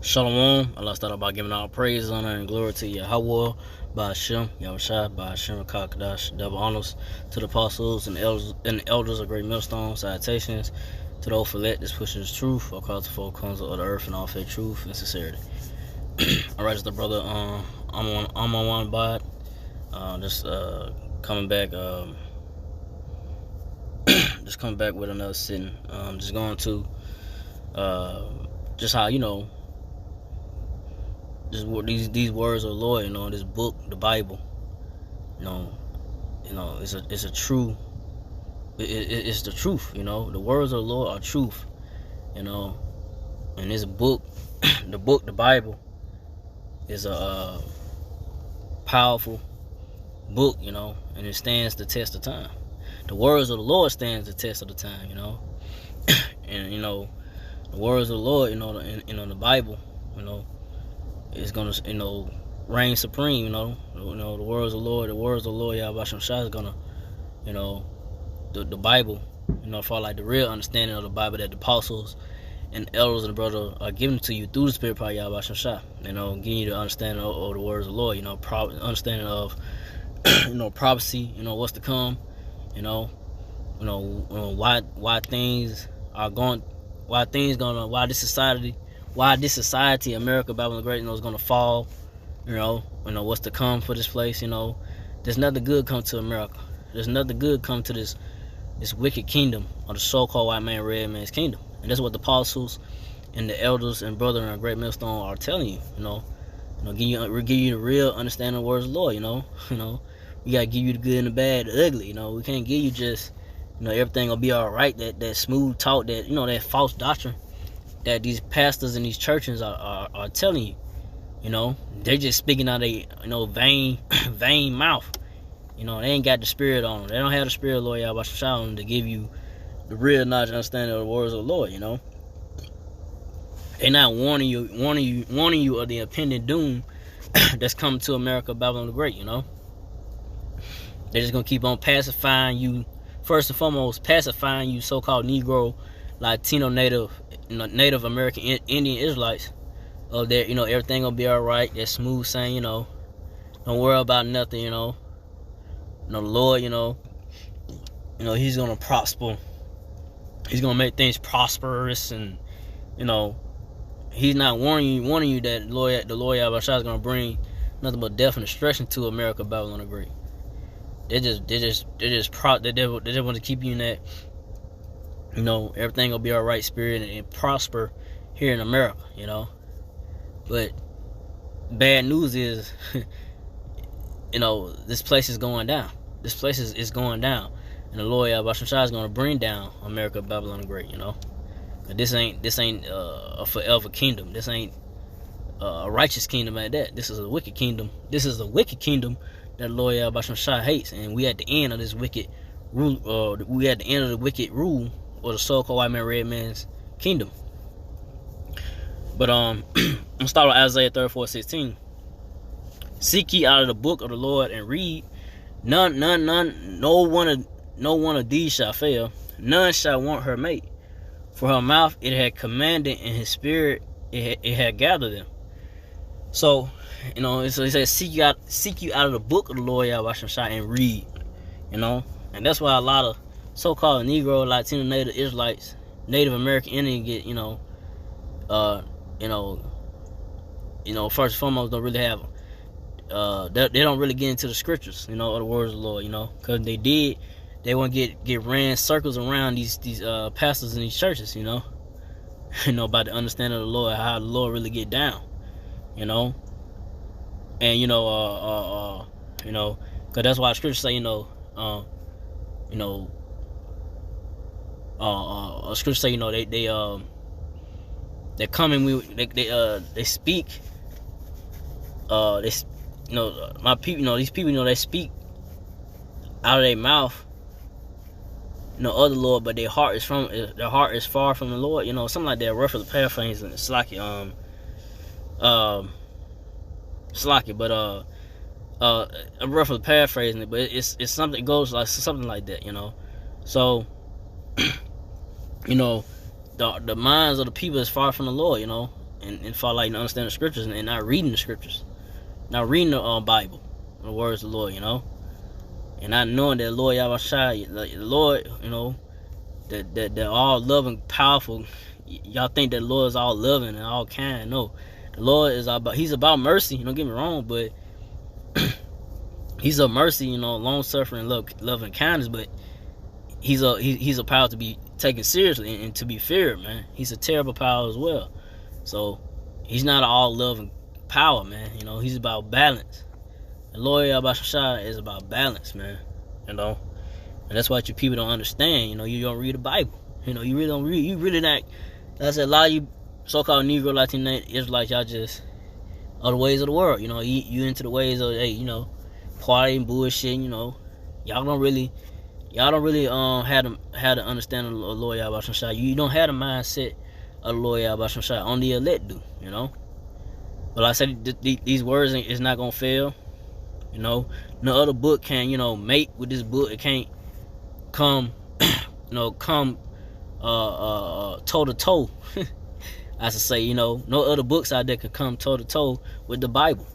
Shalom. Allah start by giving all praise, honor, and glory to Yahweh, Ba'ashem, Yahushua, Ba'ashem, Kakadash, double honors to the apostles and the elders of Great Millstone. Salutations to the old fillet that's pushing his truth across the four corners of the earth and all faith, truth, and sincerity. Alright, it's the brother, I'm on one bod. Just coming back, just coming back with another sitting. Just going to, just how, these words of the Lord, this book, the Bible, it's a true, it's the truth, the words of the Lord are truth, and this book, the Bible, is a powerful book, and it stands the test of time. The words of the Lord stands the test of the time, and the words of the Lord, in the Bible, is gonna, reign supreme. The words of the Lord, Yahweh Shah is gonna, the Bible, for like the real understanding of the Bible that the apostles and elders and the brother are giving to you through the Spirit of Yahweh Shah. Giving you the understanding of the words of the Lord. Understanding of, prophecy. What's to come. Why things are going, why this society, America, Babylon the Great, is going to fall. What's to come for this place. There's nothing good come to America. There's nothing good come to this wicked kingdom of the so-called white man, red man's kingdom. And that's what the apostles and the elders and brother and Great Millstone are telling you. Give you the real understanding of the words of the Lord. We gotta give you the good and the bad, the ugly. We can't give you just, everything gonna be all right. That smooth talk, that false doctrine that these pastors and these churches are telling you. They're just speaking out of vain mouth. They ain't got the Spirit on them. They don't have the Spirit of the Lord Yahweh Shah to give you the real knowledge and understanding of the words of the Lord. They're not warning you of the impending doom that's coming to America, Babylon the Great. They're just gonna keep on pacifying you. First and foremost, pacifying you so-called Negro, Latino, Native American, Indian Israelites. Of that, everything gonna be all right. That smooth saying, don't worry about nothing. The Lord, He's gonna prosper. He's gonna make things prosperous, and He's not warning you that the Lord Yahweh Shah is gonna bring nothing but death and destruction to America, Babylon the Great. They just want to keep you in that, everything gonna be all right spirit and prosper here in America, But bad news is, this place is going down. This place is going down, and the Lord Yahweh Shah is gonna bring down America, Babylon the Great, This ain't a forever kingdom. This ain't a righteous kingdom like that. This is a wicked kingdom. This is a wicked kingdom that the Lord Yahweh Shah hates, and we at the end of this wicked rule. We at the end of the wicked rule, or the so-called white man, red man's kingdom. But I'm gonna start with Isaiah 34:16. Seek ye out of the book of the Lord and read. No one of these shall fail. None shall want her mate. For her mouth it had commanded, and his spirit it had gathered them. So, so he says, seek you out of the book of the Lord Yahweh Shah and read. And that's why a lot of so-called Negro, Latino, Native Israelites, Native American Indian get, first and foremost, don't really have, they don't really get into the scriptures, of the words of the Lord, because they did, they want to get ran circles around these pastors in these churches, about the understanding of the Lord, how the Lord really get down, and because that's why the scriptures say, scriptures say, they come and they speak. My people, these people, they speak out of their mouth, of the Lord, but their heart is far from the Lord. Something like that. Roughly paraphrasing, Slacky, but I'm roughly paraphrasing it, but it's something, it goes like something like that. So, the minds of the people is far from the Lord, and fall like to understand the scriptures and not reading the scriptures, not reading the Bible, the words of the Lord, and not knowing that the Lord Yahushua, the Lord, that all loving, powerful. Y'all think that the Lord is all loving and all kind. No, the Lord is He's about mercy. Don't get me wrong, but He's a mercy, long suffering, love and kindness. But He's a power to be taken seriously and to be feared, man. He's a terrible power as well. So He's not all love and power, man. He's about balance. The Lord Yahushua is about balance, man. And that's what you people don't understand. You don't read the Bible. You really don't read. You really not. Like I said, a lot of you so-called Negro, Latino Israelites, y'all just are the ways of the world. You into the ways of, party and bullshit. Y'all don't really have to understand the Lord Yahushua. You don't have the mindset of the Lord Yahushua. Only the elect do. But like I said, these words is not gonna fail. No other book can mate with this book. It can't come come toe to toe. I should say, no other books out there can come toe to toe with the Bible.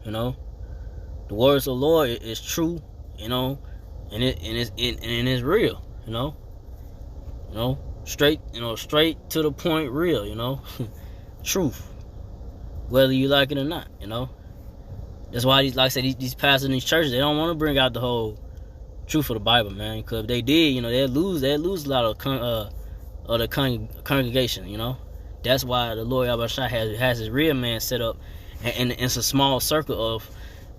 The words of the Lord is true, and it's real. Straight to the point, real. Truth, whether you like it or not. That's why these pastors in these churches, they don't want to bring out the whole truth of the Bible, man. Because if they did, they'd lose a lot of the congregation. That's why the Lord Yahushua has his real man set up, and it's a small circle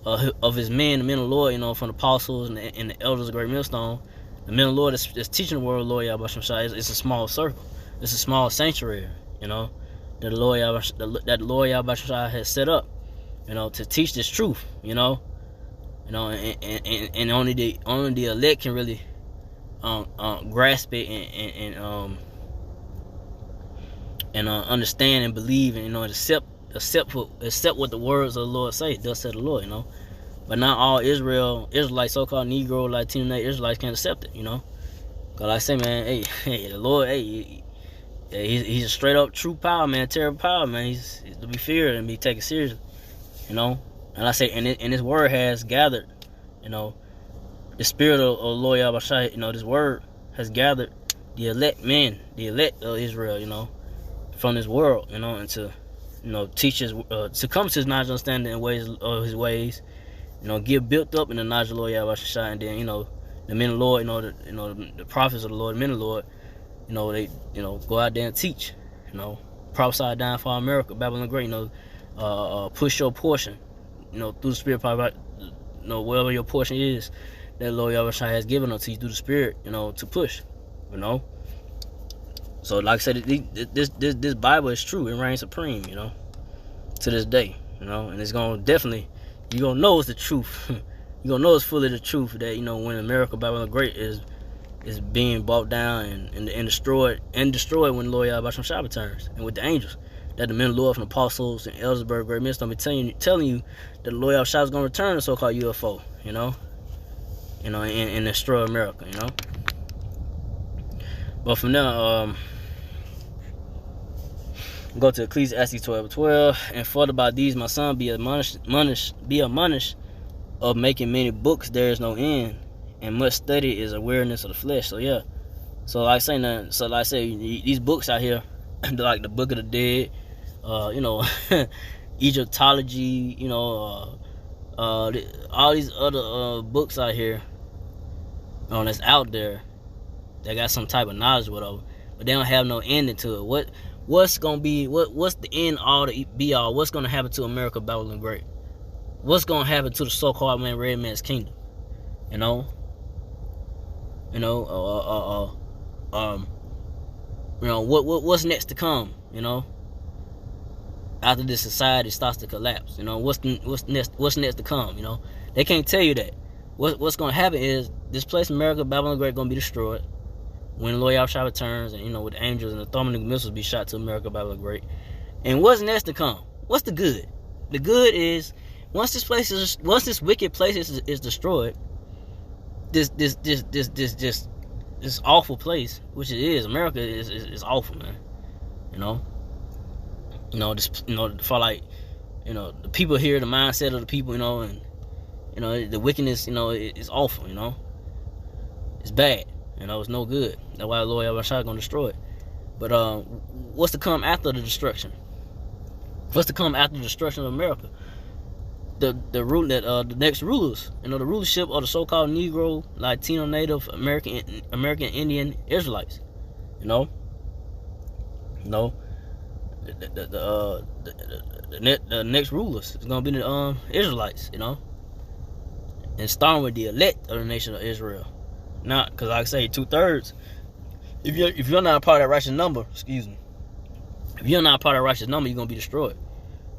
of his men, the men of the Lord, from the apostles and the elders of Great Millstone. The men of the Lord is teaching the word of the Lord Yahushua. It's a small circle. It's a small sanctuary, that the Lord Yahushua has set up, to teach this truth, and only the elect can really grasp it and understand and believe and accept what the words of the Lord say. Thus said the Lord, But not all Israelites, so-called Negro, Latino Israelites can accept it, Cause like I say, man, hey, the Lord, he's a straight up true power, man, terrible power, man. He's to be feared and be taken seriously, And I say, and His word has gathered, the spirit of Lord Yahushua, this word has gathered the elect men, the elect of Israel, from this world, and to, teach to come to His knowledge, understanding and ways of His ways, get built up in the knowledge of the Lord Yahushua, and then, the men of the Lord, the prophets of the Lord, the men of the Lord, they, go out there and teach, prophesy down for America, Babylon the Great, push your portion, through the Spirit, wherever your portion is, that the Lord Yahushua has given unto you through the Spirit, to push, So, like I said, this Bible is true. It reigns supreme, to this day, and it's gonna definitely, you're gonna know it's the truth. You're gonna know it's fully the truth that, when America, Babylon the Great is being brought down and destroyed when the Lord Yahushua returns, and with the angels, that the men of the Lord from the apostles and elders of Great Millstone be telling you that the Lord Yahushua is gonna return the so-called UFO, and destroy America, But from now, go to Ecclesiastes 12:12. And further by these, my son, be admonished of making many books. There is no end, and much study is a weariness of the flesh. So yeah. So like I say, these books out here, like the Book of the Dead, Egyptology, all these other books out here, that's out there, that got some type of knowledge, whatever, but they don't have no ending to it. What's gonna be? What's the end all to be all? What's gonna happen to America, Babylon the Great? What's gonna happen to the so-called red man's kingdom? What's next to come? After this society starts to collapse, what's next to come? They can't tell you that. What's gonna happen is this place, America, Babylon the Great, gonna be destroyed when the Lord Yahushua returns, and with the angels and the thermonuclear missiles be shot to America, Babylon the Great. And what's next to come? What's the good? The good is once this wicked place is destroyed, this awful place, which it is, America is awful, man. Just for like, the people here, the mindset of the people, and the wickedness, is awful. It's bad. It's no good. That's why the Lord Yahweh gonna destroy it. But what's to come after the destruction? What's to come after the destruction of America? The next rulers, the rulership of the so-called Negro, Latino, Native American, Indian Israelites. The next rulers is gonna be the Israelites. And starting with the elect of the nation of Israel. Not because, like I say, 2/3. If you're not a part of that righteous number, excuse me. If you're not a part of that righteous number, you're gonna be destroyed.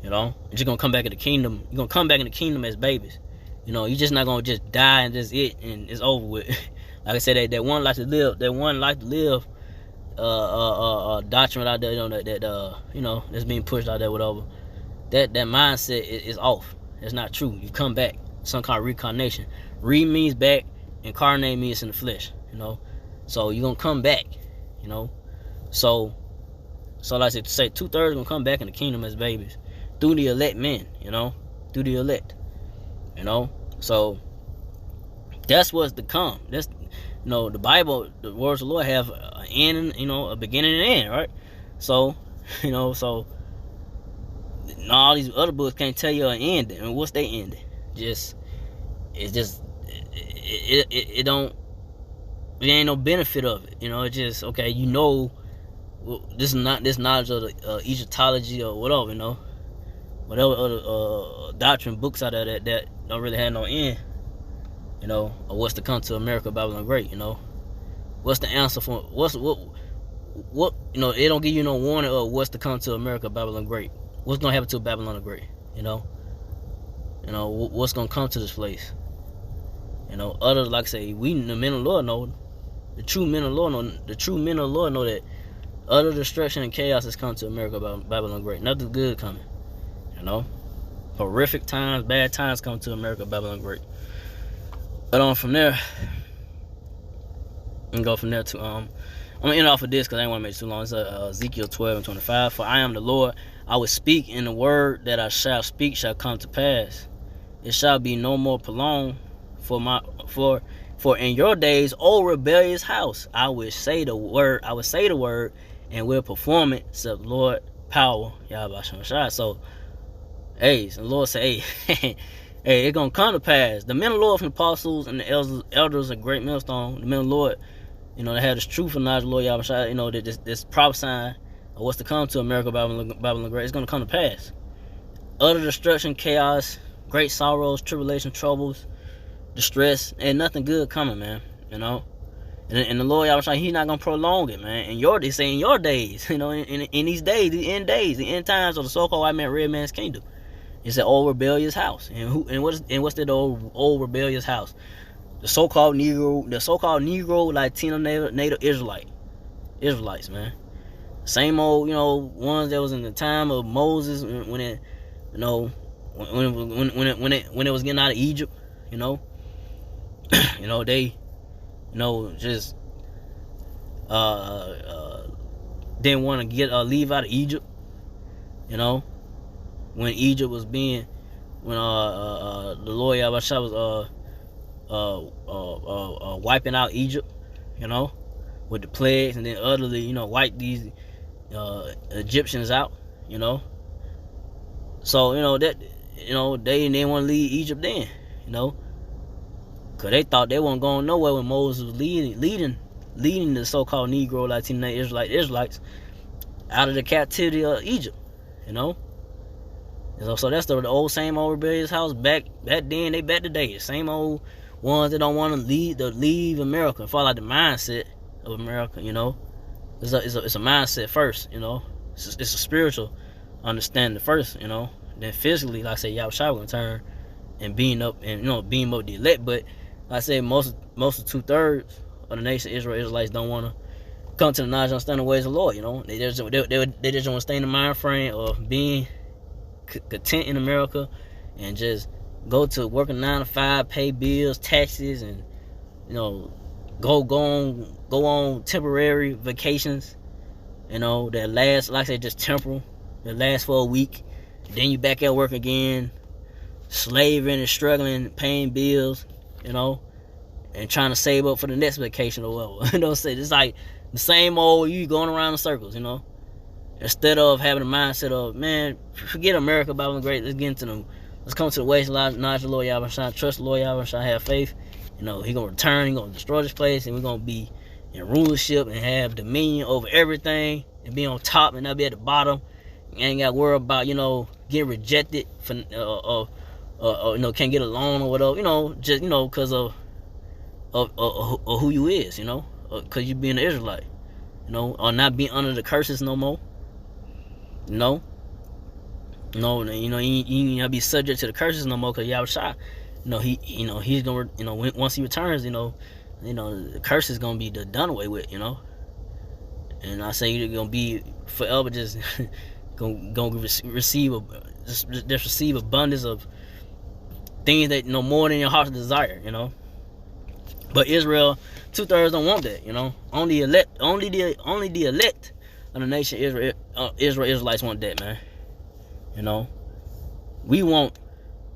You're just gonna come back in the kingdom. You're gonna come back in the kingdom as babies. You're just not gonna just die and just and it's over with. Like I said, that one life to live. That one life to live. Doctrine out there, that's being pushed out there, whatever. That mindset is off. It's not true. You come back. Some kind of reincarnation. Re means back. Incarnate means in the flesh. So you're gonna come back. So like I say, 2/3 gonna come back in the kingdom as babies through the elect men. Through the elect. So that's what's to come. That's the Bible, the words of the Lord have an end, a beginning and an end, right? So, so all these other books can't tell you an end. And what's their end? It don't. There ain't no benefit of it. It's just okay. This is not this knowledge of the Egyptology or whatever. Whatever other doctrine books out there that don't really have no end. Or what's to come to America, Babylon Great. What's the answer for what? It don't give you no warning of what's to come to America, Babylon Great. What's gonna happen to Babylon the Great? What's gonna come to this place? Other, like I say, we the men of the Lord know, the true men of the Lord know, that utter destruction and chaos has come to America, Babylon Great. Nothing good coming. Horrific times, bad times come to America, Babylon Great. But from there, and go from there to I'm gonna end off of this because I ain't want to make it too long. It's Ezekiel 12:25. For I am the Lord, I will speak, and the word that I shall speak shall come to pass. It shall be no more prolonged. For in your days, O rebellious house, I will say the word, and will perform it, said the Lord, power, Yahweh Shemashai. So, the Lord say, hey, it's gonna come to pass. The men of the Lord from the apostles and the elders of Great Millstone, the men of the Lord, they have this truth and knowledge of the Lord Yahweh Shai, that this prophesying of what's to come to America, Babylon Great, is gonna come to pass. Utter destruction, chaos, great sorrows, tribulation, troubles, distress, and nothing good coming, man. And the Lord Yahweh Shai, He's not gonna prolong it, man. In your days, in these days, the end times of the so-called white man, red man's kingdom. It's an old rebellious house. And what's that old rebellious house? The so-called Negro, Latino, Native Israelites, man. Same old, ones that was in the time of Moses when it was getting out of Egypt, they, just didn't want to leave out of Egypt, when Egypt was being, when the Lord Yahweh was wiping out Egypt, with the plagues, and then utterly, wipe these Egyptians out, So, that, they didn't want to leave Egypt then, because they thought they weren't going nowhere when Moses was leading the so-called Negro, Latino, Israelites out of the captivity of Egypt, So that's the same old rebellious house back then, they back today. The same old ones that don't want to leave America and fall out the mindset of America, It's a mindset first, It's a spiritual understanding first, Then physically, like I say, Yahweh Shai will turn and beam up the elect. But like I say, most of 2/3 of the nation of Israel, Israelites don't want to come to the knowledge and understand the ways of the Lord. They just want to stay in the mind frame of being content in America and just go to working 9 to 5, pay bills, taxes, and go on temporary vacations. That last, like I say, just temporal. It lasts for a week. Then you back at work again, slaving and struggling, paying bills, you know, and trying to save up for the next vacation or whatever. You know what I'm saying? It's like the same old, you going around in circles, you know. Instead of having a mindset of, man, forget America, Bible and great, let's get into them. Let's come to the ways, acknowledge the Lord Yahweh Shai, trust the Lord Yahweh Shai, have faith. You know, He gonna return, He gonna destroy this place, and we're gonna be in rulership and have dominion over everything and be on top and not be at the bottom. You ain't got to worry about, you know, getting rejected for, you know, can't get a loan or whatever, you know, just, you know, because of who you is, you know, because you being an Israelite, you know, or not being under the curses no more. No, you know, you not be subject to the curses no more, because Yahweh Shai, you know, he's gonna, you know, once He returns, you know, the curse is gonna be done away with, you know. And I say you're gonna be forever just gonna receive abundance of things that, you know, more than your heart's desire, you know. But Israel, 2/3 don't want that, you know. Only the elect of the nation Israelites want that, man. You know, we want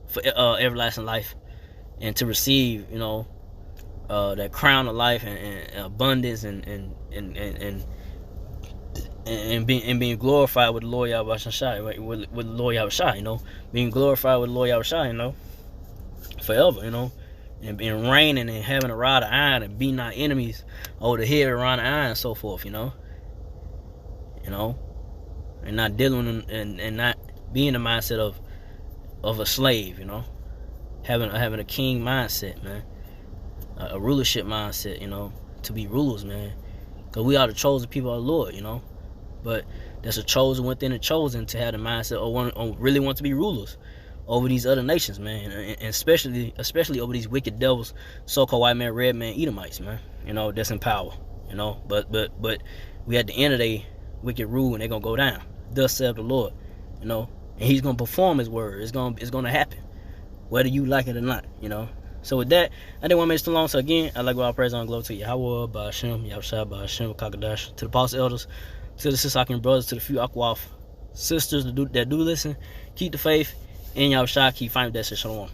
for everlasting life and to receive, you know, that crown of life and abundance and being glorified with the Lord Yahweh Shai, with the Lord Yahweh Shai, you know, being glorified with the Lord Yahweh Shai, you know, forever, you know, and reigning and having a rod of iron and beating our enemies over the head around the iron and so forth, you know, and not dealing and not being the mindset of a slave, you know, having a king mindset, man, a rulership mindset, you know, to be rulers, man, because we are the chosen people of the Lord, you know. But there's a chosen within the chosen to have the mindset or really want to be rulers over these other nations, man, and especially over these wicked devils, so-called white man, red man, Edomites, man. You know, that's in power, you know. But we at the end of the day, wicked rule, and they're gonna go down. Thus saith the Lord, you know, and He's gonna perform His word. It's gonna happen, whether you like it or not, you know. So with that, I didn't want to make it too long. So again, I'd like to all praise and glory to Yahweh, Ba'ashem, Yahushua, Ba'ashem, Kakadash, to the apostle elders, to the Sisakim brothers, to the few Akwaf sisters that do listen. Keep the faith, and Yahushua, keep fighting with that shit. Shalom.